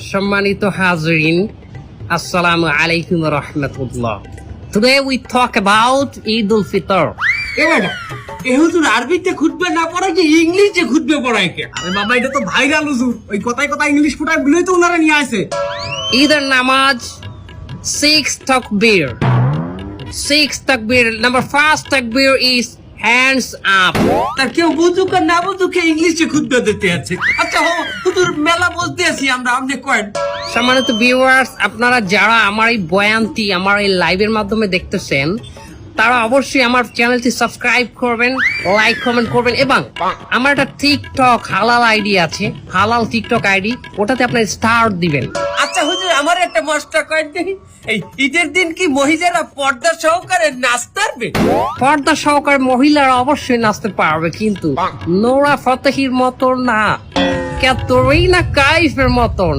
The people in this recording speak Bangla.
সম্মানিত হাজরিন, আসসালামু আলাইকুম ওয়া রাহমাতুল্লাহ। Today we talk about Eid al-Fitr. হুজুর আরবিতে খুতবা না পড়ায় কি ইংলিশে খুতবা পড়ায় কে? আরে বাবা এটা তো ভাইরাল হুজুর, ওই কথায় কথায় ইংলিশ ফুটায় বলেই তো ওনারা নিয়ে আসে। ঈদের নামাজ 6 takbir. 6 takbir. Number first takbir is hands up. তার কেউ বুঝুক আর না বুঝুক ইংলিশে খুতবা দিতে আছে। আচ্ছা হুজুর মেলা বুঝতে আছি আমরা, আপনি কয়েন। সম্মানিত ভিউয়ার্স, আপনারা যারা আমার এই বয়ানটি আমার এই লাইভের মাধ্যমে দেখতেছেন, তারা অবশ্যই আমার চ্যানেলটি সাবস্ক্রাইব করবেন, লাইক কমেন্ট করবেন এবং আমার একটা টিকটক হালাল আইডি আছে, হালাল টিকটক আইডি, ওটাতে আপনার স্টার দিবেন। আচ্ছা হুজুর আমার একটা মশটা কয়েন দেখি, এই ঈদের দিন কি মহিলারা পর্দা সহকারে নাচতে পারবে? পর্দা সহকারে মহিলারা অবশ্যই নাচতে পারবে, কিন্তু নোরা ফতেহির মতো না, ক্যাটরিনা কাইফের মতন।